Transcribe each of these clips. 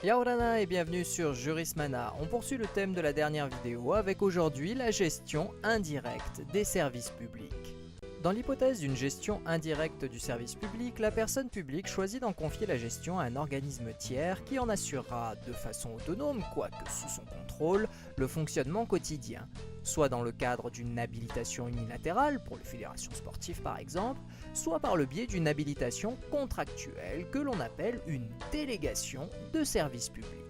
Yaorana et bienvenue sur Jurismana. On poursuit le thème de la dernière vidéo avec aujourd'hui la gestion indirecte des services publics. Dans l'hypothèse d'une gestion indirecte du service public, la personne publique choisit d'en confier la gestion à un organisme tiers qui en assurera de façon autonome, quoique sous son contrôle, le fonctionnement quotidien, soit dans le cadre d'une habilitation unilatérale, pour les fédérations sportives par exemple, soit par le biais d'une habilitation contractuelle que l'on appelle une délégation de service public.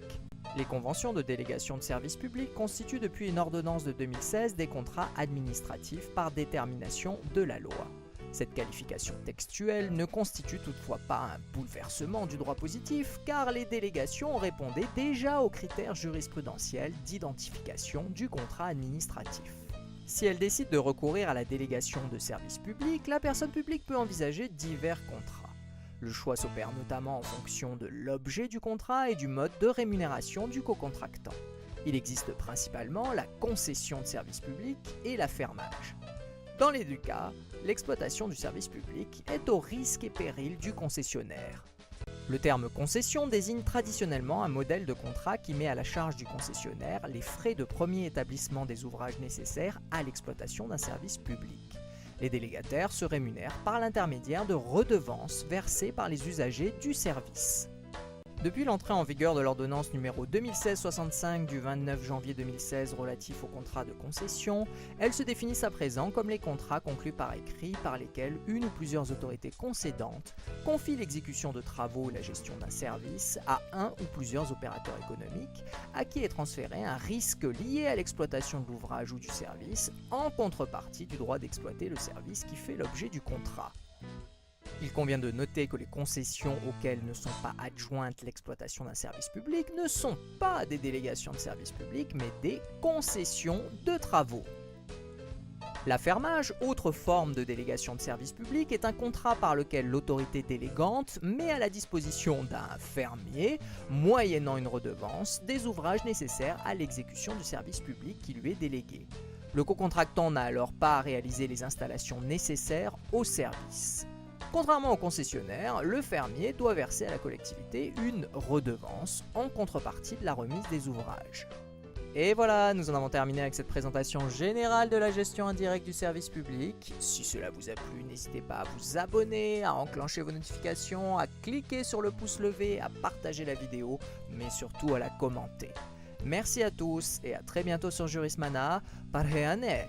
Les conventions de délégation de service public constituent depuis une ordonnance de 2016 des contrats administratifs par détermination de la loi. Cette qualification textuelle ne constitue toutefois pas un bouleversement du droit positif, car les délégations répondaient déjà aux critères jurisprudentiels d'identification du contrat administratif. Si elle décide de recourir à la délégation de service public, la personne publique peut envisager divers contrats. Le choix s'opère notamment en fonction de l'objet du contrat et du mode de rémunération du co-contractant. Il existe principalement la concession de service public et l'affermage. Dans les deux cas, l'exploitation du service public est au risque et péril du concessionnaire. Le terme concession désigne traditionnellement un modèle de contrat qui met à la charge du concessionnaire les frais de premier établissement des ouvrages nécessaires à l'exploitation d'un service public. Les délégataires se rémunèrent par l'intermédiaire de redevances versées par les usagers du service. Depuis l'entrée en vigueur de l'ordonnance numéro 2016-65 du 29 janvier 2016 relatif aux contrats de concession, elles se définissent à présent comme les contrats conclus par écrit par lesquels une ou plusieurs autorités concédantes confient l'exécution de travaux ou la gestion d'un service à un ou plusieurs opérateurs économiques à qui est transféré un risque lié à l'exploitation de l'ouvrage ou du service en contrepartie du droit d'exploiter le service qui fait l'objet du contrat. Il convient de noter que les concessions auxquelles ne sont pas adjointes l'exploitation d'un service public ne sont pas des délégations de service public, mais des concessions de travaux. L'affermage, autre forme de délégation de service public, est un contrat par lequel l'autorité délégante met à la disposition d'un fermier, moyennant une redevance, des ouvrages nécessaires à l'exécution du service public qui lui est délégué. Le co-contractant n'a alors pas à réaliser les installations nécessaires au service. Contrairement au concessionnaire, le fermier doit verser à la collectivité une redevance en contrepartie de la remise des ouvrages. Et voilà, nous en avons terminé avec cette présentation générale de la gestion indirecte du service public. Si cela vous a plu, n'hésitez pas à vous abonner, à enclencher vos notifications, à cliquer sur le pouce levé, à partager la vidéo, mais surtout à la commenter. Merci à tous et à très bientôt sur Jurismana. Parheane!